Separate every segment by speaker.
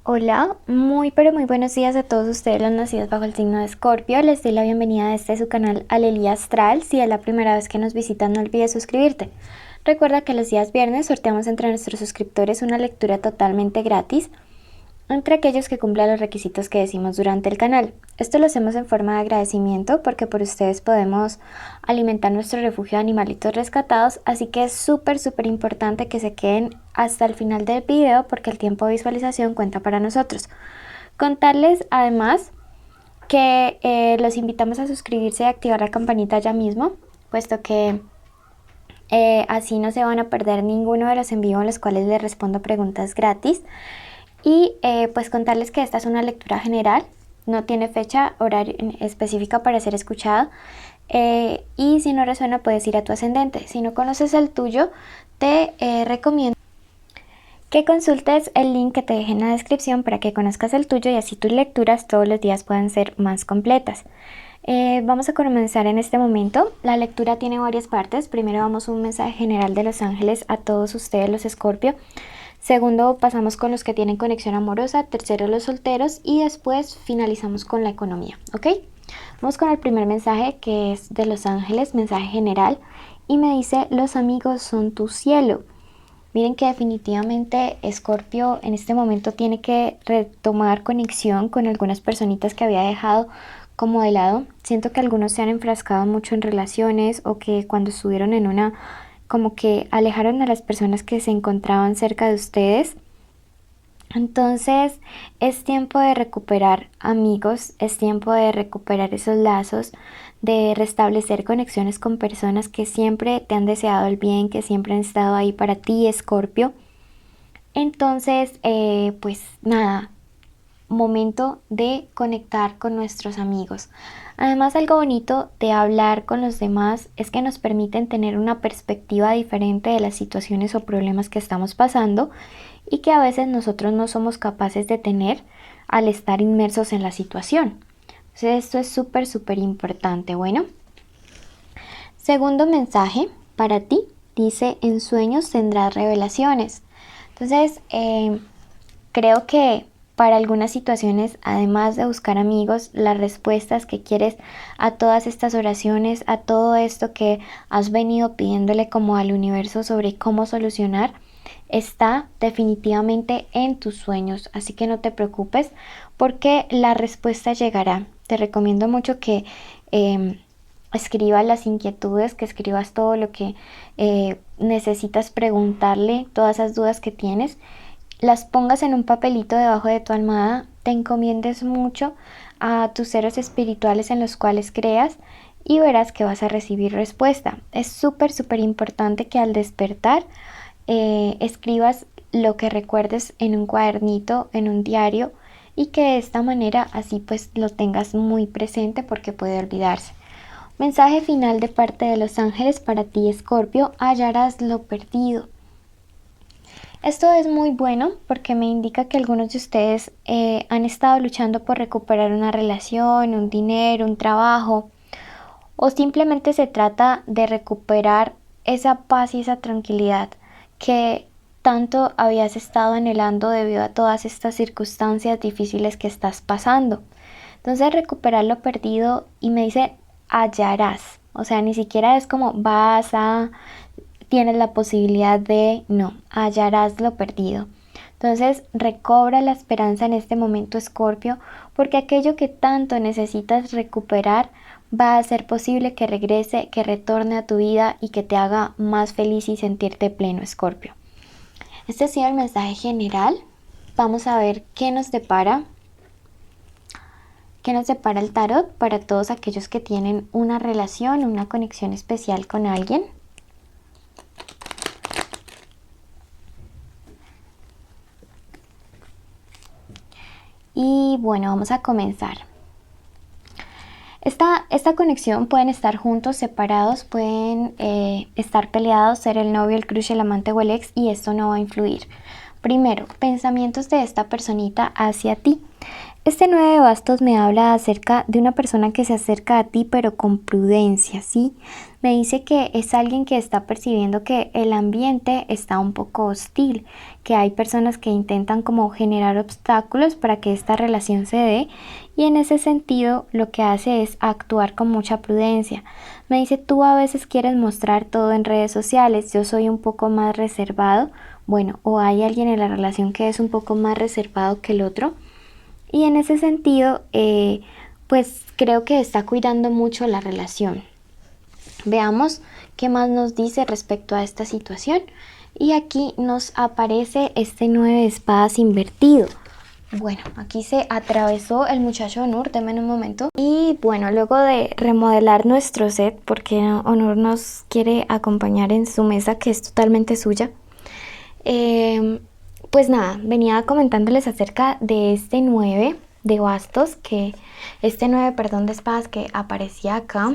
Speaker 1: Hola, muy pero muy buenos días a todos ustedes los nacidos bajo el signo de Escorpio. Les doy la bienvenida a su canal Alelia Astral. Si es la primera vez que nos visitan, no olvides suscribirte. Recuerda que los días viernes sorteamos entre nuestros suscriptores una lectura totalmente gratis entre aquellos que cumplan los requisitos que decimos durante el canal. Esto lo hacemos en forma de agradecimiento porque por ustedes podemos alimentar nuestro refugio de animalitos rescatados, así que es súper importante que se queden hasta el final del video porque el tiempo de visualización cuenta para nosotros. Contarles además que los invitamos a suscribirse y activar la campanita ya mismo, puesto que así no se van a perder ninguno de los en vivo en los cuales les respondo preguntas gratis. Y pues contarles que esta es una lectura general, no tiene fecha horaria específica para ser escuchada, y si no resuena puedes ir a tu ascendente. Si no conoces el tuyo, te recomiendo que consultes el link que te dejé en la descripción para que conozcas el tuyo y así tus lecturas todos los días puedan ser más completas. Vamos a comenzar en este momento. La lectura tiene varias partes. Primero vamos a un mensaje general de los ángeles a todos ustedes los Escorpio. Segundo, pasamos con los que tienen conexión amorosa. Tercero, los solteros. Y después finalizamos con la economía, ¿ok? Vamos con el primer mensaje, que es de los ángeles, mensaje general. Y me dice, los amigos son tu cielo. Miren que definitivamente Escorpio en este momento tiene que retomar conexión con algunas personitas que había dejado como de lado. Siento que algunos se han enfrascado mucho en relaciones o que cuando estuvieron en una, como que alejaron a las personas que se encontraban cerca de ustedes. Entonces es tiempo de recuperar amigos, es tiempo de recuperar esos lazos, de restablecer conexiones con personas que siempre te han deseado el bien, que siempre han estado ahí para ti, Escorpio. Entonces, pues nada, momento de conectar con nuestros amigos. Además, algo bonito de hablar con los demás es que nos permiten tener una perspectiva diferente de las situaciones o problemas que estamos pasando y que a veces nosotros no somos capaces de tener al estar inmersos en la situación. Entonces, esto es súper importante. Bueno, segundo mensaje para ti, dice, en sueños tendrás revelaciones. Entonces, creo que para algunas situaciones, además de buscar amigos, las respuestas que quieres a todas estas oraciones, a todo esto que has venido pidiéndole como al universo sobre cómo solucionar, está definitivamente en tus sueños. Así que no te preocupes porque la respuesta llegará. Te recomiendo mucho que escribas las inquietudes, que escribas todo lo que necesitas preguntarle, todas esas dudas que tienes, las pongas en un papelito debajo de tu almohada, te encomiendes mucho a tus seres espirituales en los cuales creas y verás que vas a recibir respuesta. Es súper importante que al despertar escribas lo que recuerdes en un cuadernito, en un diario, y que de esta manera así pues lo tengas muy presente porque puede olvidarse. Mensaje final de parte de los ángeles para ti, Escorpio, hallarás lo perdido. Esto es muy bueno porque me indica que algunos de ustedes han estado luchando por recuperar una relación, un dinero, un trabajo, o simplemente se trata de recuperar esa paz y esa tranquilidad que tanto habías estado anhelando debido a todas estas circunstancias difíciles que estás pasando. Entonces recuperar lo perdido, y me dice hallarás, o sea, ni siquiera es como vas a, tienes la posibilidad de, no, hallarás lo perdido. Entonces recobra la esperanza en este momento, Escorpio, porque aquello que tanto necesitas recuperar va a ser posible que regrese, que retorne a tu vida y que te haga más feliz y sentirte pleno, Escorpio. Este ha sido el mensaje general. Vamos a ver qué nos depara el tarot para todos aquellos que tienen una relación, una conexión especial con alguien. Y bueno, vamos a comenzar. Esta conexión, pueden estar juntos, separados, pueden estar peleados, ser el novio, el crush, el amante o el ex, y esto no va a influir. Primero, pensamientos de esta personita hacia ti. Este 9 de bastos me habla acerca de una persona que se acerca a ti pero con prudencia, ¿sí? Me dice que es alguien que está percibiendo que el ambiente está un poco hostil, que hay personas que intentan como generar obstáculos para que esta relación se dé y en ese sentido lo que hace es actuar con mucha prudencia. Me dice, tú a veces quieres mostrar todo en redes sociales, yo soy un poco más reservado, bueno, o hay alguien en la relación que es un poco más reservado que el otro. Y en ese sentido, pues creo que está cuidando mucho la relación. Veamos qué más nos dice respecto a esta situación. Y aquí nos aparece este 9 de espadas invertido. Bueno, aquí se atravesó el muchacho Onur, deme un momento. Y bueno, luego de remodelar nuestro set, porque Onur nos quiere acompañar en su mesa, que es totalmente suya, pues nada, venía comentándoles acerca de este 9 de bastos, este 9, perdón, de espadas que aparecía acá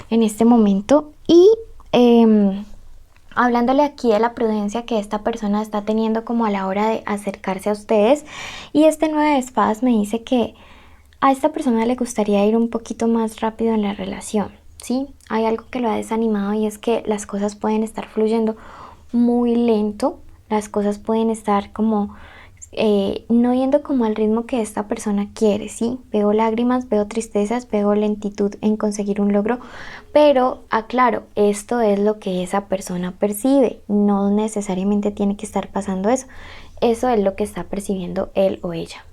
Speaker 1: en este momento y hablándole aquí de la prudencia que esta persona está teniendo como a la hora de acercarse a ustedes. Y este 9 de espadas me dice que a esta persona le gustaría ir un poquito más rápido en la relación, ¿sí? Hay algo que lo ha desanimado y es que las cosas pueden estar fluyendo muy lento, las cosas pueden estar como no yendo como al ritmo que esta persona quiere, ¿sí? Veo lágrimas, veo tristezas, veo lentitud en conseguir un logro, pero aclaro, esto es lo que esa persona percibe, no necesariamente tiene que estar pasando eso, eso es lo que está percibiendo él o ella.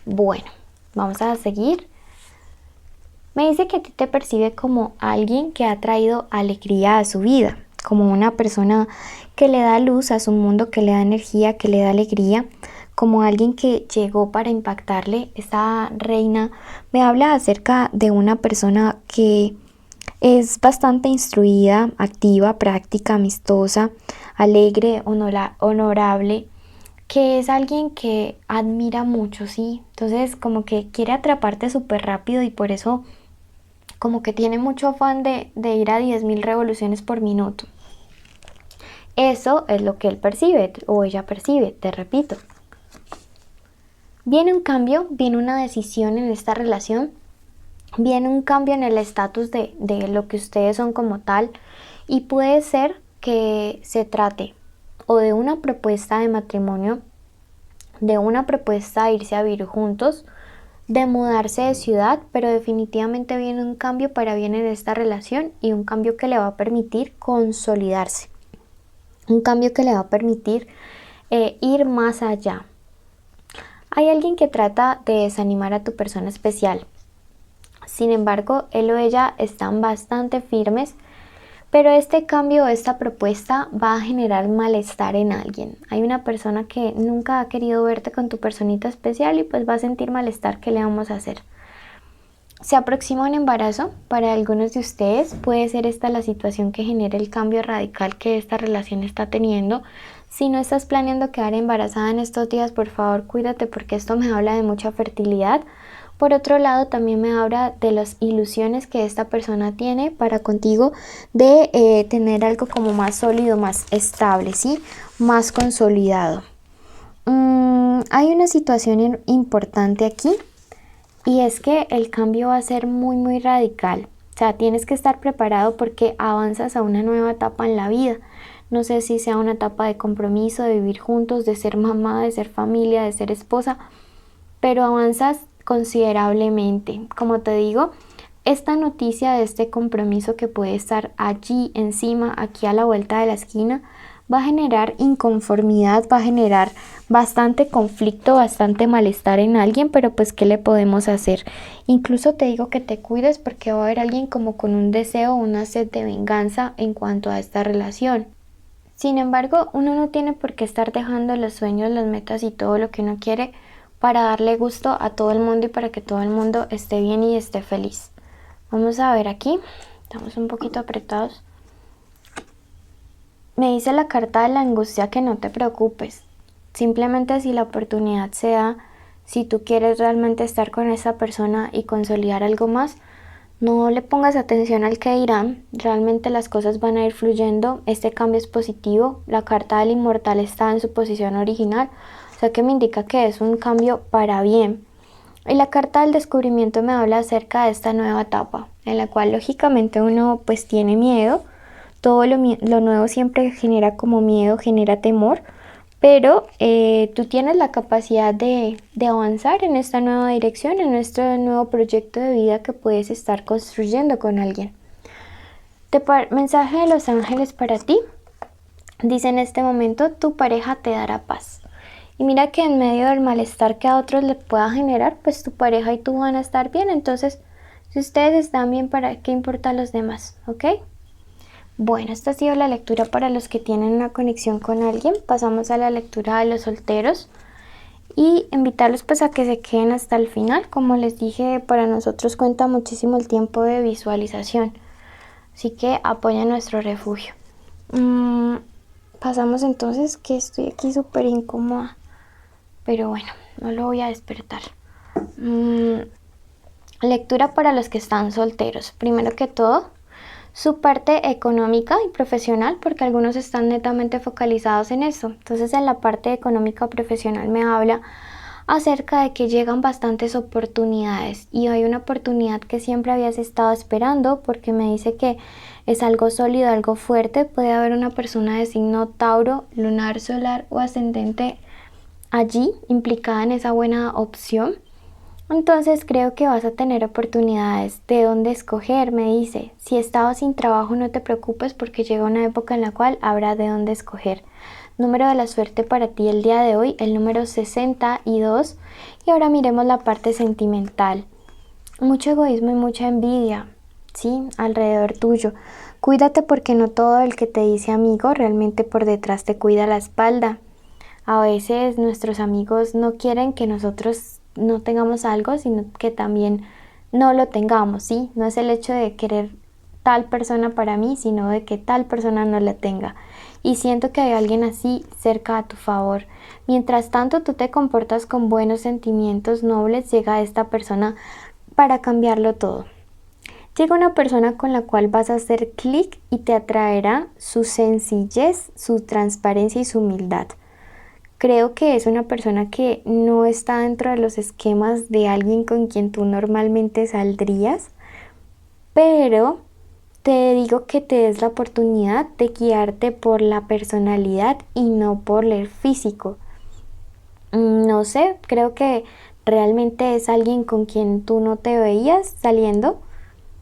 Speaker 1: Bueno, vamos a seguir. Me dice que a ti te percibe como alguien que ha traído alegría a su vida, como una persona que le da luz a su mundo, que le da energía, que le da alegría, como alguien que llegó para impactarle. Esta reina me habla acerca de una persona que es bastante instruida, activa, práctica, amistosa, alegre, honorable, que es alguien que admira mucho, ¿sí? Entonces como que quiere atraparte súper rápido y por eso como que tiene mucho afán de ir a 10.000 revoluciones por minuto. Eso es lo que él percibe o ella percibe, te repito. Viene un cambio, viene una decisión en esta relación, viene un cambio en el estatus de lo que ustedes son como tal y puede ser que se trate o de una propuesta de matrimonio, de una propuesta de irse a vivir juntos, de mudarse de ciudad, pero definitivamente viene un cambio para bien en esta relación y un cambio que le va a permitir consolidarse, un cambio que le va a permitir ir más allá. Hay alguien que trata de desanimar a tu persona especial, sin embargo, él o ella están bastante firmes, pero este cambio o esta propuesta va a generar malestar en alguien. Hay una persona que nunca ha querido verte con tu personita especial y pues va a sentir malestar. ¿Qué le vamos a hacer? Se aproxima un embarazo para algunos de ustedes. Puede ser esta la situación que genere el cambio radical que esta relación está teniendo. Si no estás planeando quedar embarazada en estos días, por favor cuídate porque esto me habla de mucha fertilidad. Por otro lado, también me habla de las ilusiones que esta persona tiene para contigo de tener algo como más sólido, más estable, ¿sí? Más consolidado. Hay una situación importante aquí y es que el cambio va a ser muy radical. O sea, tienes que estar preparado porque avanzas a una nueva etapa en la vida. No sé si sea una etapa de compromiso, de vivir juntos, de ser mamá, de ser familia, de ser esposa, pero avanzas considerablemente. Como te digo, esta noticia de este compromiso que puede estar allí encima, aquí a la vuelta de la esquina, va a generar inconformidad, va a generar bastante conflicto, bastante malestar en alguien, pero pues ¿qué le podemos hacer? Incluso te digo que te cuides porque va a haber alguien como con un deseo, una sed de venganza en cuanto a esta relación. Sin embargo, uno no tiene por qué estar dejando los sueños, las metas y todo lo que uno quiere para darle gusto a todo el mundo y para que todo el mundo esté bien y esté feliz. Vamos a ver aquí, estamos un poquito apretados. Me dice la carta de la angustia que no te preocupes. Simplemente si la oportunidad se da, si tú quieres realmente estar con esa persona y consolidar algo más, no le pongas atención al que dirán, realmente las cosas van a ir fluyendo, este cambio es positivo, la carta del inmortal está en su posición original, o sea que me indica que es un cambio para bien. Y la carta del descubrimiento me habla acerca de esta nueva etapa, en la cual lógicamente uno pues tiene miedo. Todo lo nuevo siempre genera como miedo, genera temor, pero tú tienes la capacidad de avanzar en esta nueva dirección, en este nuevo proyecto de vida que puedes estar construyendo con alguien. Mensaje de los ángeles para ti. Dice: en este momento tu pareja te dará paz. Y mira que en medio del malestar que a otros le pueda generar, pues tu pareja y tú van a estar bien. Entonces, si ustedes están bien, ¿para qué importa a los demás? ¿Ok? Bueno, esta ha sido la lectura para los que tienen una conexión con alguien. Pasamos a la lectura de los solteros y invitarlos pues a que se queden hasta el final. Como les dije, para nosotros cuenta muchísimo el tiempo de visualización, así que apoya nuestro refugio. Pasamos entonces, que estoy aquí súper incómoda, pero bueno, no lo voy a despertar. Lectura para los que están solteros. Primero que todo, su parte económica y profesional, porque algunos están netamente focalizados en eso. Entonces, en la parte económica o profesional me habla acerca de que llegan bastantes oportunidades y hay una oportunidad que siempre habías estado esperando, porque me dice que es algo sólido, algo fuerte. Puede haber una persona de signo Tauro, lunar, solar o ascendente allí implicada en esa buena opción. Entonces creo que vas a tener oportunidades de dónde escoger. Me dice: si estabas sin trabajo, no te preocupes, porque llega una época en la cual habrá de dónde escoger. Número de la suerte para ti el día de hoy, el número 62. Y ahora miremos la parte sentimental. Mucho egoísmo y mucha envidia, sí, alrededor tuyo. Cuídate, porque no todo el que te dice amigo realmente por detrás te cuida la espalda. A veces nuestros amigos no quieren que nosotros no tengamos algo, sino que también no lo tengamos, ¿sí? No es el hecho de querer tal persona para mí, sino de que tal persona no la tenga. Y siento que hay alguien así cerca a tu favor. Mientras tanto, tú te comportas con buenos sentimientos nobles, llega esta persona para cambiarlo todo. Llega una persona con la cual vas a hacer clic y te atraerá su sencillez, su transparencia y su humildad. Creo que es una persona que no está dentro de los esquemas de alguien con quien tú normalmente saldrías, pero te digo que te des la oportunidad de guiarte por la personalidad y no por el físico. No sé, creo que realmente es alguien con quien tú no te veías saliendo,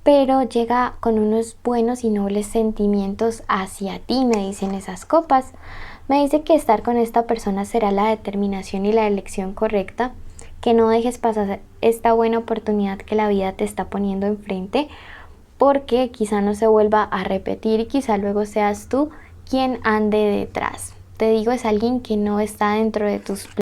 Speaker 1: pero llega con unos buenos y nobles sentimientos hacia ti, me dicen esas copas. Me dice que estar con esta persona será la determinación y la elección correcta, que no dejes pasar esta buena oportunidad que la vida te está poniendo enfrente, porque quizá no se vuelva a repetir y quizá luego seas tú quien ande detrás. Te digo, es alguien que no está dentro de tus planes.